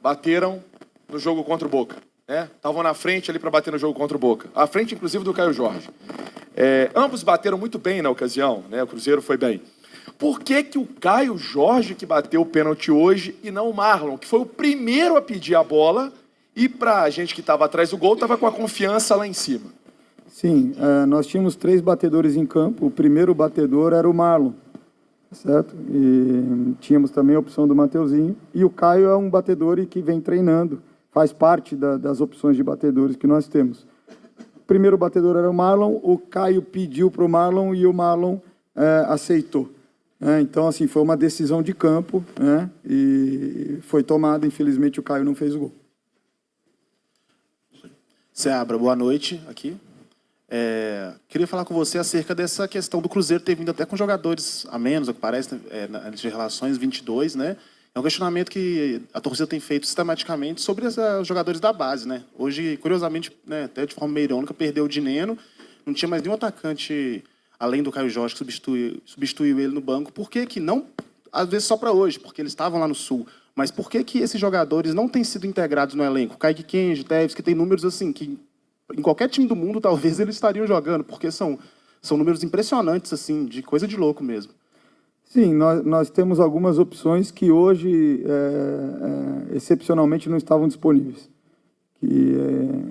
bateram no jogo contra o Boca, né? Estavam na frente ali para bater no jogo contra o Boca. À frente, inclusive, do Caio Jorge. Ambos bateram muito bem na ocasião, né? O Cruzeiro foi bem. Por que que o Caio Jorge que bateu o pênalti hoje e não o Marlon, que foi o primeiro a pedir a bola e para a gente que estava atrás do gol, estava com a confiança lá em cima? Sim, nós tínhamos 3 batedores em campo. O primeiro batedor era o Marlon, certo? E tínhamos também a opção do Mateuzinho. E o Caio é um batedor que vem treinando, faz parte das opções de batedores que nós temos. O primeiro batedor era o Marlon, o Caio pediu para o Marlon e o Marlon aceitou. Então, assim, foi uma decisão de campo, né? E foi tomada. Infelizmente, o Caio não fez o gol. Seabra, boa noite aqui. Queria falar com você acerca dessa questão do Cruzeiro ter vindo até com jogadores a menos, ao que parece, de relações 22, né? É um questionamento que a torcida tem feito sistematicamente sobre os jogadores da base, né? Hoje, curiosamente, né, até de forma meio irônica, perdeu o Dineno, não tinha mais nenhum atacante além do Caio Jorge, que substituiu ele no banco. Por que que não, às vezes só para hoje, porque eles estavam lá no Sul, mas por que que esses jogadores não têm sido integrados no elenco? Kaique Kenji, Teves, que tem números assim, que em qualquer time do mundo talvez eles estariam jogando, porque são números impressionantes, assim, de coisa de louco mesmo. Sim, nós temos algumas opções que hoje, excepcionalmente, não estavam disponíveis. Que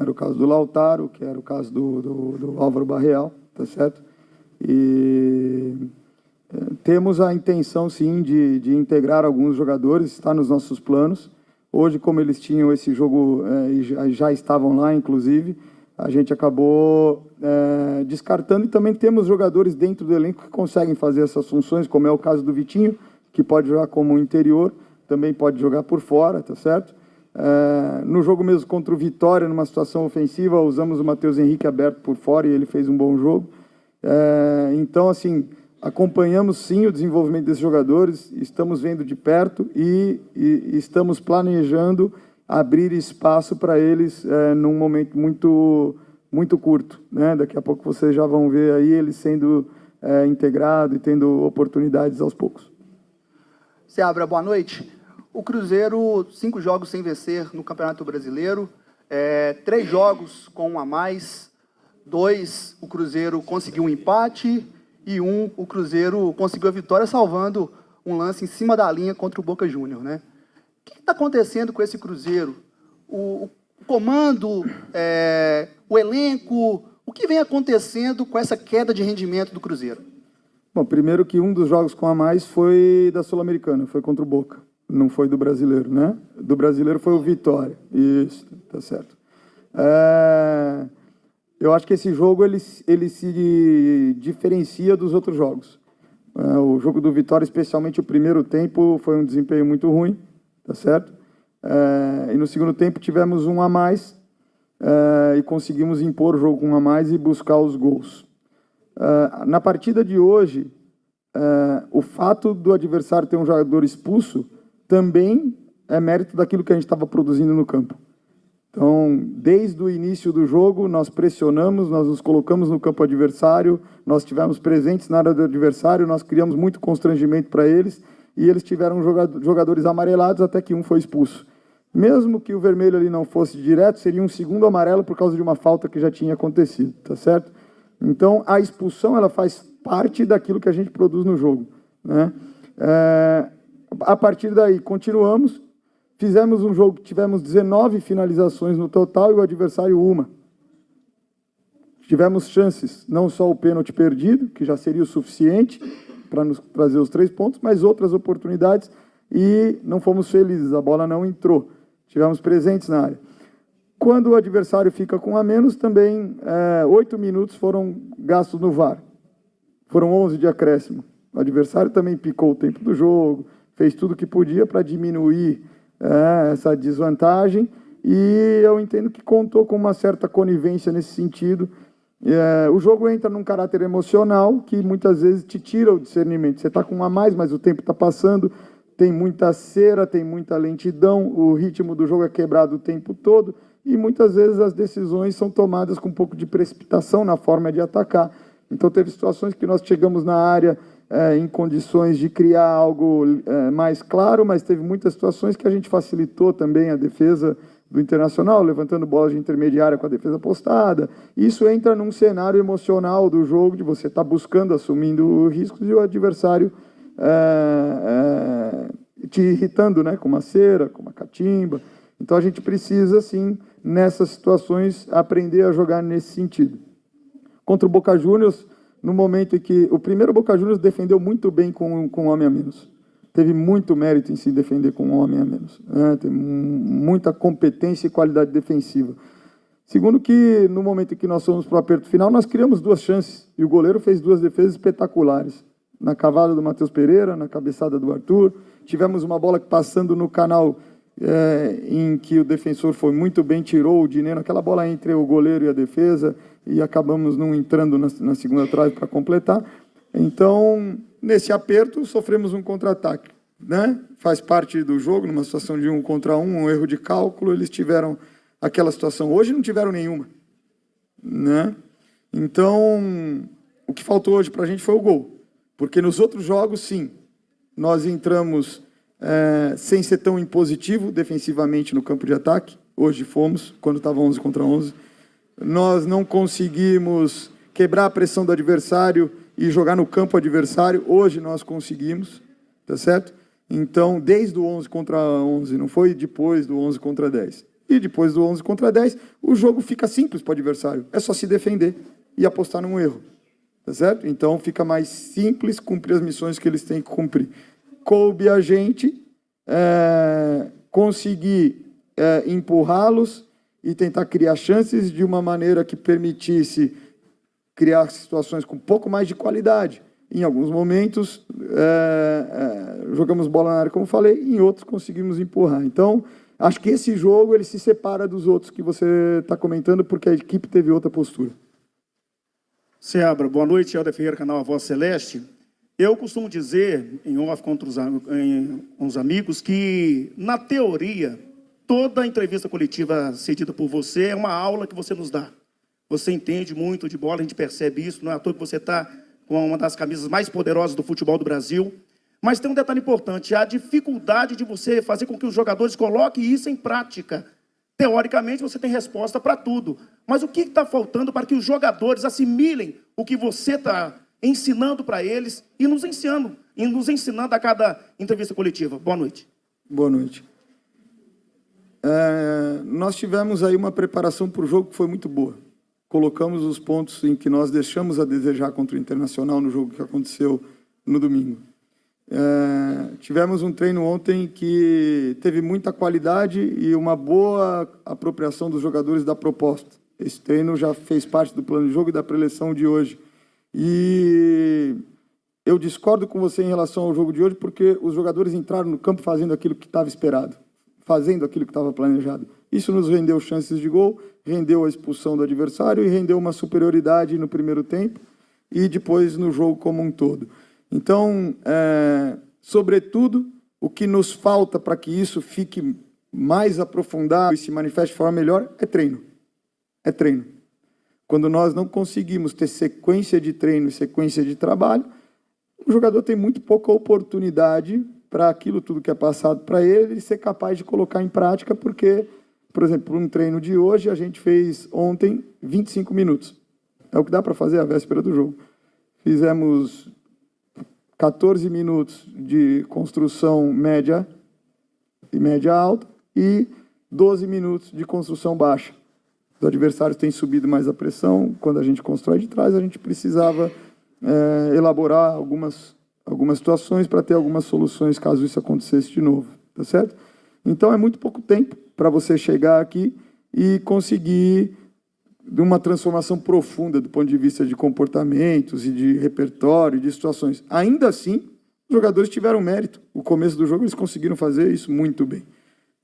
era o caso do Lautaro, que era o caso do Álvaro Barreal, tá certo? E temos a intenção, sim, de integrar alguns jogadores, está nos nossos planos. Hoje, como eles tinham esse jogo e já estavam lá, inclusive, a gente acabou descartando. E também temos jogadores dentro do elenco que conseguem fazer essas funções, como é o caso do Vitinho, que pode jogar como interior, também pode jogar por fora, tá certo? No jogo mesmo contra o Vitória, numa situação ofensiva, usamos o Matheus Henrique aberto por fora e ele fez um bom jogo. Então, assim, acompanhamos sim o desenvolvimento desses jogadores, estamos vendo de perto e estamos planejando abrir espaço para eles num momento muito curto, né? Daqui a pouco vocês já vão ver aí eles sendo integrados e tendo oportunidades aos poucos. Seabra, boa noite. O Cruzeiro, 5 jogos sem vencer no Campeonato Brasileiro, 3 jogos com 1 a mais, 2 o Cruzeiro conseguiu um empate e 1 o Cruzeiro conseguiu a vitória, salvando um lance em cima da linha contra o Boca Júnior, né? O que está acontecendo com esse Cruzeiro? O comando, o elenco, o que vem acontecendo com essa queda de rendimento do Cruzeiro? Bom, primeiro que um dos jogos com a mais foi da Sul-Americana, foi contra o Boca, não foi do Brasileiro, né? Do Brasileiro foi o Vitória, isso, tá certo. Eu acho que esse jogo ele se diferencia dos outros jogos. O jogo do Vitória, especialmente o primeiro tempo, foi um desempenho muito ruim, tá certo? E no segundo tempo tivemos 1 a mais e conseguimos impor o jogo com 1 a mais e buscar os gols. Na partida de hoje, o fato do adversário ter um jogador expulso também é mérito daquilo que a gente estava produzindo no campo. Então, desde o início do jogo, nós pressionamos, nós nos colocamos no campo adversário, nós estivemos presentes na área do adversário, nós criamos muito constrangimento para eles, e eles tiveram jogadores amarelados até que um foi expulso. Mesmo que o vermelho ali não fosse direto, seria um segundo amarelo por causa de uma falta que já tinha acontecido, tá certo? Então, a expulsão, ela faz parte daquilo que a gente produz no jogo, né? A partir daí, continuamos. Fizemos um jogo que tivemos 19 finalizações no total e o adversário 1. Tivemos chances, não só o pênalti perdido, que já seria o suficiente para nos trazer os 3 pontos, mas outras oportunidades e não fomos felizes, a bola não entrou. Tivemos presentes na área. Quando o adversário fica com a menos, também 8 minutos foram gastos no VAR. Foram 11 de acréscimo. O adversário também picou o tempo do jogo, fez tudo o que podia para diminuir essa desvantagem, e eu entendo que contou com uma certa conivência nesse sentido. O jogo entra num caráter emocional que muitas vezes te tira o discernimento. Você está com 1 a mais, mas o tempo está passando, tem muita cera, tem muita lentidão, o ritmo do jogo é quebrado o tempo todo, e muitas vezes as decisões são tomadas com um pouco de precipitação na forma de atacar. Então teve situações que nós chegamos na área, em condições de criar algo mais claro, mas teve muitas situações que a gente facilitou também a defesa do Internacional, levantando bolas de intermediária com a defesa postada. Isso entra num cenário emocional do jogo, de você estar buscando, assumindo riscos, e o adversário te irritando, né, com uma cera, com uma catimba. Então, a gente precisa, sim, nessas situações, aprender a jogar nesse sentido. Contra o Boca Juniors, no momento em que... O primeiro Boca Juniors defendeu muito bem com um homem a menos. Teve muito mérito em se defender com um homem a menos. Né? Tem muita competência e qualidade defensiva. Segundo que, no momento em que nós fomos para o aperto final, nós criamos 2 chances. E o goleiro fez 2 defesas espetaculares. Na cavada do Matheus Pereira, na cabeçada do Arthur. Tivemos uma bola passando no canal em que o defensor foi muito bem, tirou o Dineno, aquela bola entre o goleiro e a defesa, e acabamos não entrando na segunda trave para completar. Então, nesse aperto, sofremos um contra-ataque, né? Faz parte do jogo, numa situação de 1 contra 1, um erro de cálculo, eles tiveram aquela situação. Hoje não tiveram nenhuma, né? Então, o que faltou hoje para a gente foi o gol. Porque nos outros jogos, sim, nós entramos sem ser tão impositivo defensivamente no campo de ataque. Hoje fomos, quando estava 11 contra 11. Nós não conseguimos quebrar a pressão do adversário e jogar no campo adversário. Hoje nós conseguimos, tá certo? Então, desde o 11 contra 11, não foi depois do 11 contra 10. E depois do 11 contra 10, o jogo fica simples para o adversário. É só se defender e apostar num erro, tá certo? Então, fica mais simples cumprir as missões que eles têm que cumprir. Coube a gente conseguir empurrá-los e tentar criar chances de uma maneira que permitisse criar situações com um pouco mais de qualidade. Em alguns momentos, jogamos bola na área, como falei, e em outros conseguimos empurrar. Então, acho que esse jogo ele se separa dos outros que você está comentando, porque a equipe teve outra postura. Seabra, boa noite, Helder Ferreira, canal A Voz Celeste. Eu costumo dizer, em off com os amigos, que, na teoria, toda entrevista coletiva cedida por você é uma aula que você nos dá. Você entende muito de bola, a gente percebe isso, não é à toa que você está com uma das camisas mais poderosas do futebol do Brasil. Mas tem um detalhe importante, a dificuldade de você fazer com que os jogadores coloquem isso em prática. Teoricamente, você tem resposta para tudo. Mas o que está faltando para que os jogadores assimilem o que você está ensinando para eles e nos ensinando a cada entrevista coletiva? Boa noite. Boa noite. Nós tivemos aí uma preparação para o jogo que foi muito boa. Colocamos os pontos em que nós deixamos a desejar contra o Internacional no jogo que aconteceu no domingo. Tivemos um treino ontem que teve muita qualidade e uma boa apropriação dos jogadores da proposta. Esse treino já fez parte do plano de jogo e da preleção de hoje. E eu discordo com você em relação ao jogo de hoje, porque os jogadores entraram no campo fazendo aquilo que estava esperado, fazendo aquilo que estava planejado. Isso nos rendeu chances de gol, rendeu a expulsão do adversário e rendeu uma superioridade no primeiro tempo e depois no jogo como um todo. Então, sobretudo, o que nos falta para que isso fique mais aprofundado e se manifeste de forma melhor é treino. É treino. Quando nós não conseguimos ter sequência de treino e sequência de trabalho, o jogador tem muito pouca oportunidade para aquilo tudo que é passado para ele ser capaz de colocar em prática, porque, por exemplo, um treino de hoje, a gente fez ontem 25 minutos. É o que dá para fazer à véspera do jogo. Fizemos 14 minutos de construção média e média alta e 12 minutos de construção baixa. Os adversários têm subido mais a pressão. Quando a gente constrói de trás, a gente precisava elaborar algumas situações para ter algumas soluções caso isso acontecesse de novo, tá certo? Então, é muito pouco tempo para você chegar aqui e conseguir uma transformação profunda do ponto de vista de comportamentos e de repertório, de situações. Ainda assim, os jogadores tiveram mérito. O começo do jogo, eles conseguiram fazer isso muito bem.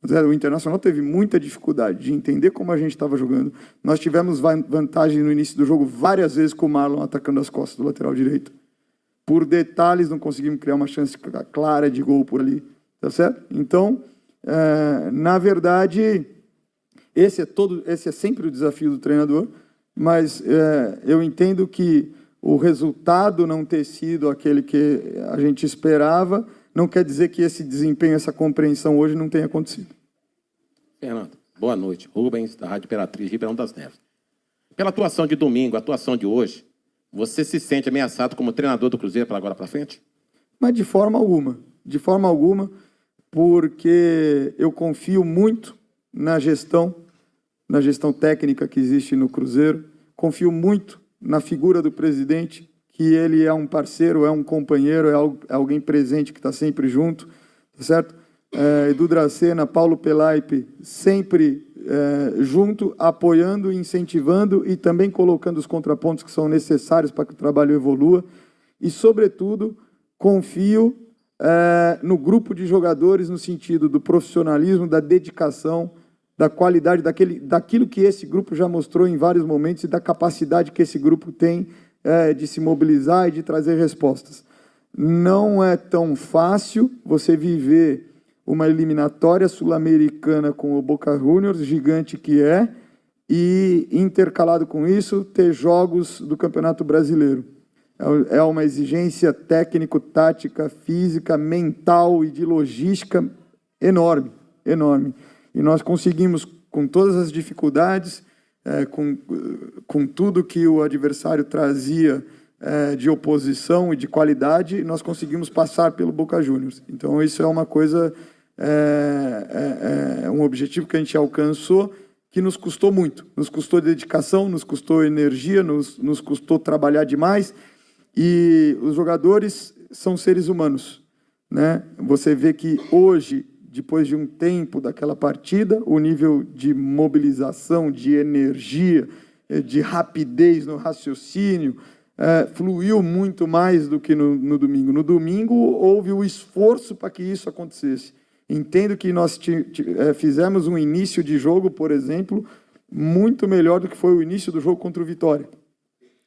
O Internacional teve muita dificuldade de entender como a gente estava jogando. Nós tivemos vantagem no início do jogo várias vezes com o Marlon atacando as costas do lateral direito. Por detalhes, não conseguimos criar uma chance clara de gol por ali. Tá certo? Então, na verdade, esse é sempre o desafio do treinador, mas eu entendo que o resultado não ter sido aquele que a gente esperava, não quer dizer que esse desempenho, essa compreensão hoje não tenha acontecido. Fernando, boa noite. Rubens, da Rádio Imperatriz, Ribeirão das Neves. Pela atuação de domingo, a atuação de hoje, você se sente ameaçado como treinador do Cruzeiro para agora para frente? Mas de forma alguma, porque eu confio muito na gestão técnica que existe no Cruzeiro, confio muito na figura do presidente, que ele é um parceiro, é um companheiro, é alguém presente que está sempre junto, tá certo? Edu Dracena, Paulo Pelaipe, sempre junto, apoiando, incentivando e também colocando os contrapontos que são necessários para que o trabalho evolua. E, sobretudo, confio no grupo de jogadores no sentido do profissionalismo, da dedicação, da qualidade, daquilo que esse grupo já mostrou em vários momentos e da capacidade que esse grupo tem de se mobilizar e de trazer respostas. Não é tão fácil você viver uma eliminatória sul-americana com o Boca Juniors, gigante que é, e intercalado com isso, ter jogos do Campeonato Brasileiro. É uma exigência técnico, tática, física, mental e de logística enorme, enorme. E nós conseguimos, com todas as dificuldades, com tudo que o adversário trazia de oposição e de qualidade, nós conseguimos passar pelo Boca Juniors. Então, isso é uma coisa, um objetivo que a gente alcançou, que nos custou muito. Nos custou dedicação, nos custou energia, nos custou trabalhar demais. E os jogadores são seres humanos, né? Você vê que hoje, depois de um tempo daquela partida, o nível de mobilização, de energia, de rapidez no raciocínio, fluiu muito mais do que no domingo. No domingo, houve o esforço para que isso acontecesse. Entendo que nós fizemos um início de jogo, por exemplo, muito melhor do que foi o início do jogo contra o Vitória.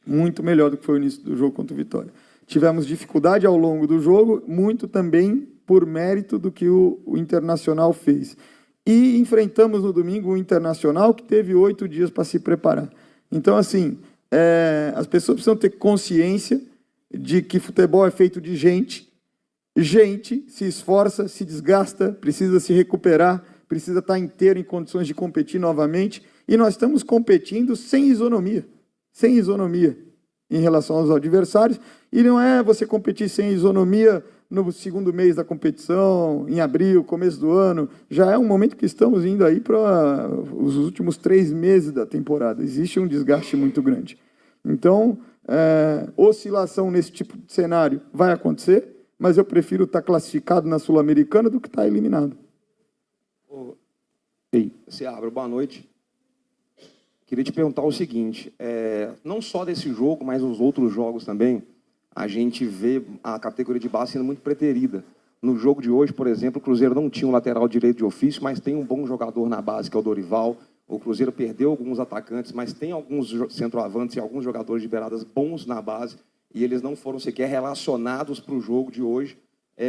Muito melhor do que foi o início do jogo contra o Vitória. Tivemos dificuldade ao longo do jogo, muito também por mérito do que o Internacional fez. E enfrentamos no domingo o Internacional, que teve 8 dias para se preparar. Então, assim, as pessoas precisam ter consciência de que futebol é feito de gente. Gente se esforça, se desgasta, precisa se recuperar, precisa estar inteiro em condições de competir novamente. E nós estamos competindo sem isonomia em relação aos adversários. E não é você competir sem isonomia no segundo mês da competição, em abril, começo do ano. Já é um momento que estamos indo aí para os últimos 3 meses da temporada. Existe um desgaste muito grande. Então, oscilação nesse tipo de cenário vai acontecer, mas eu prefiro estar classificado na Sul-Americana do que estar eliminado. Ei, Seabra, boa noite. Queria te perguntar o seguinte, não só desse jogo, mas os outros jogos também, a gente vê a categoria de base sendo muito preterida. No jogo de hoje, por exemplo, o Cruzeiro não tinha um lateral direito de ofício, mas tem um bom jogador na base, que é o Dorival. O Cruzeiro perdeu alguns atacantes, mas tem alguns centroavantes e alguns jogadores de beiradas bons na base, e eles não foram sequer relacionados para o jogo de hoje,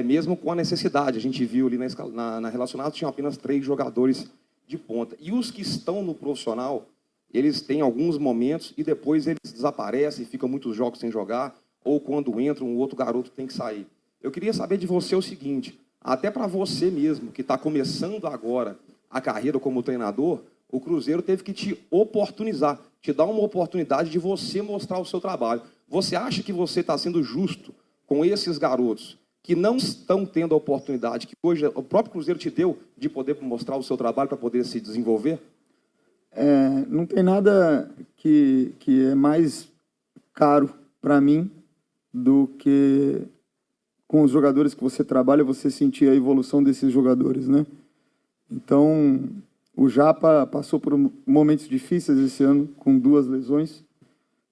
mesmo com a necessidade. A gente viu ali na relacionada, tinham apenas 3 jogadores de ponta. E os que estão no profissional, eles têm alguns momentos e depois eles desaparecem, ficam muitos jogos sem jogar, ou quando entram, um outro garoto tem que sair. Eu queria saber de você o seguinte, até para você mesmo, que está começando agora a carreira como treinador, o Cruzeiro teve que te oportunizar, te dar uma oportunidade de você mostrar o seu trabalho. Você acha que você está sendo justo com esses garotos que não estão tendo a oportunidade que hoje o próprio Cruzeiro te deu de poder mostrar o seu trabalho para poder se desenvolver? Não tem nada que é mais caro para mim do que com os jogadores que você trabalha, você sentir a evolução desses jogadores, né? Então, o Japa passou por momentos difíceis esse ano, com 2 lesões,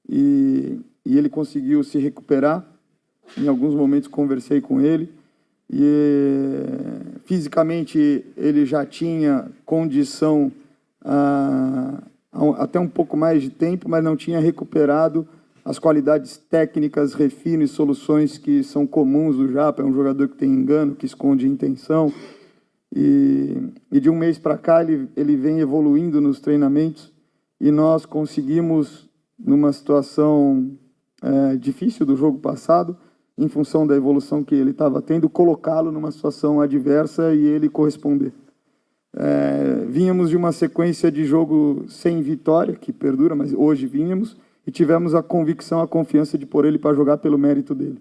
e ele conseguiu se recuperar. Em alguns momentos conversei com ele, e fisicamente ele já tinha condição até um pouco mais de tempo, mas não tinha recuperado as qualidades técnicas, refino e soluções que são comuns do Japa. É um jogador que tem engano, que esconde intenção. E de um mês para cá ele vem evoluindo nos treinamentos e nós conseguimos, numa situação difícil do jogo passado, em função da evolução que ele estava tendo, colocá-lo numa situação adversa e ele corresponder. Vínhamos de uma sequência de jogo sem vitória, que perdura, mas hoje vínhamos, e tivemos a convicção, a confiança de pôr ele para jogar pelo mérito dele.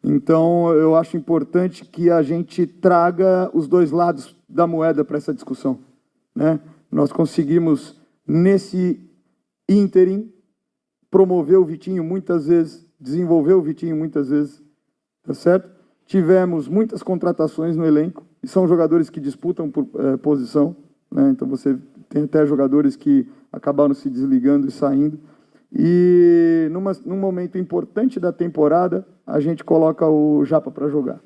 Então, eu acho importante que a gente traga os dois lados da moeda para essa discussão, né? Nós conseguimos, nesse ínterim, promover o Vitinho muitas vezes, desenvolver o Vitinho muitas vezes, tá certo? Tivemos muitas contratações no elenco, e são jogadores que disputam por posição, né? Então você tem até jogadores que acabaram se desligando e saindo. E num momento importante da temporada, a gente coloca o Japa para jogar.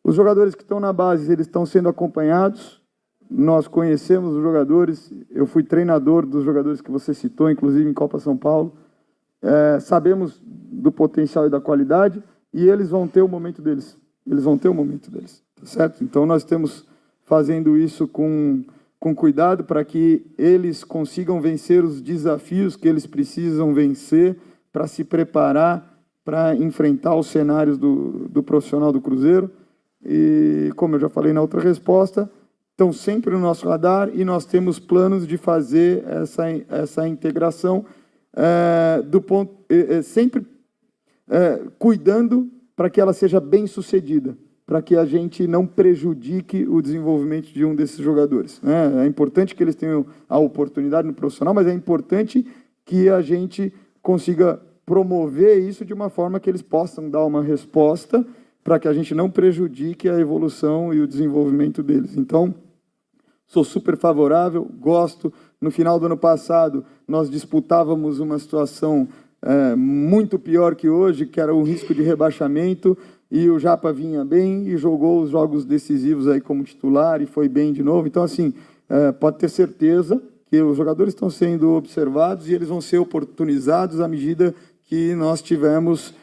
Os jogadores que estão na base, eles estão sendo acompanhados, nós conhecemos os jogadores, eu fui treinador dos jogadores que você citou, inclusive em Copa São Paulo, sabemos do potencial e da qualidade, e eles vão ter o momento deles, tá certo? Então nós estamos fazendo isso com cuidado para que eles consigam vencer os desafios que eles precisam vencer para se preparar para enfrentar os cenários do profissional do Cruzeiro. E, como eu já falei na outra resposta, estão sempre no nosso radar e nós temos planos de fazer essa integração sempre cuidando para que ela seja bem sucedida, para que a gente não prejudique o desenvolvimento de um desses jogadores, né? É importante que eles tenham a oportunidade no profissional, mas é importante que a gente consiga promover isso de uma forma que eles possam dar uma resposta para que a gente não prejudique a evolução e o desenvolvimento deles. Então, sou super favorável, gosto. No final do ano passado, nós disputávamos uma situação muito pior que hoje, que era o risco de rebaixamento, e o Japa vinha bem e jogou os jogos decisivos aí como titular e foi bem de novo. Então, assim, pode ter certeza que os jogadores estão sendo observados e eles vão ser oportunizados à medida que nós tivermos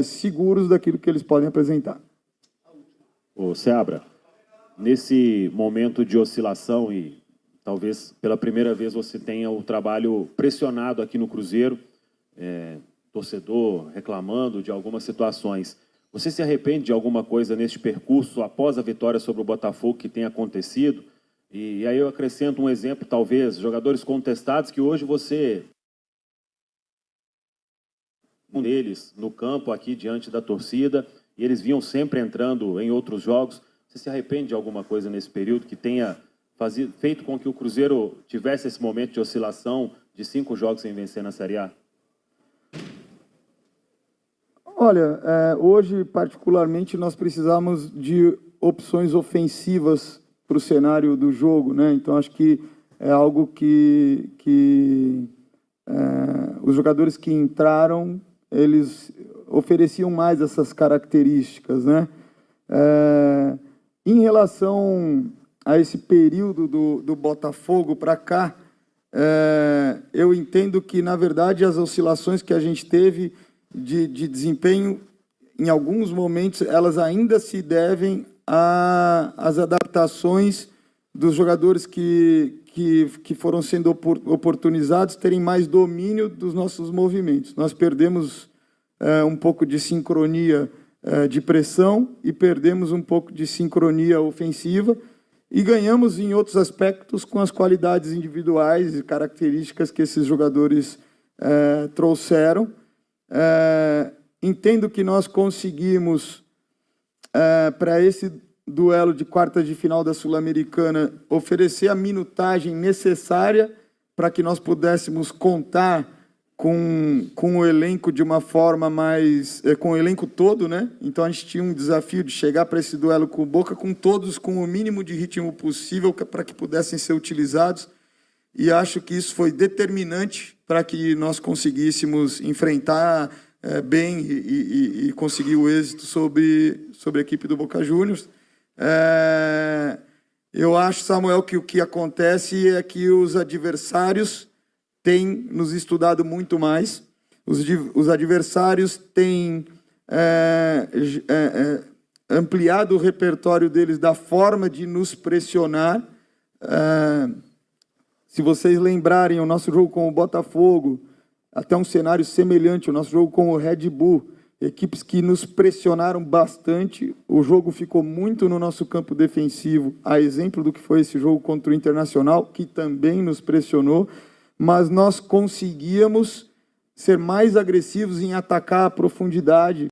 seguros daquilo que eles podem apresentar. Ô, Seabra, nesse momento de oscilação e talvez pela primeira vez você tenha o trabalho pressionado aqui no Cruzeiro, torcedor reclamando de algumas situações. Você se arrepende de alguma coisa neste percurso após a vitória sobre o Botafogo que tem acontecido? E aí eu acrescento um exemplo, talvez, jogadores contestados que hoje você... um deles no campo aqui diante da torcida, e eles vinham sempre entrando em outros jogos. Você se arrepende de alguma coisa nesse período que tenha feito com que o Cruzeiro tivesse esse momento de oscilação de 5 jogos sem vencer na Série A? Olha, hoje, particularmente, nós precisamos de opções ofensivas para o cenário do jogo, né? Então, acho que é algo que os jogadores que entraram, eles ofereciam mais essas características, né? Em relação a esse período do Botafogo para cá, eu entendo que, na verdade, as oscilações que a gente teve de desempenho, em alguns momentos, elas ainda se devem às adaptações dos jogadores que foram sendo oportunizados terem mais domínio dos nossos movimentos. Nós perdemos um pouco de sincronia de pressão e perdemos um pouco de sincronia ofensiva e ganhamos em outros aspectos com as qualidades individuais e características que esses jogadores trouxeram. Entendo que nós conseguimos, para esse duelo de quartas de final da Sul-Americana, oferecer a minutagem necessária para que nós pudéssemos contar com o elenco de uma forma mais... com o elenco todo, né? Então, a gente tinha um desafio de chegar para esse duelo com o Boca, com todos com o mínimo de ritmo possível para que pudessem ser utilizados. E acho que isso foi determinante para que nós conseguíssemos enfrentar bem e conseguir o êxito sobre a equipe do Boca Juniors. Eu acho, Samuel, que o que acontece é que os adversários têm nos estudado muito mais. Os adversários têm ampliado o repertório deles da forma de nos pressionar. Se vocês lembrarem, o nosso jogo com o Botafogo, até um cenário semelhante, o nosso jogo com o Red Bull, equipes que nos pressionaram bastante, o jogo ficou muito no nosso campo defensivo, a exemplo do que foi esse jogo contra o Internacional, que também nos pressionou, mas nós conseguíamos ser mais agressivos em atacar a profundidade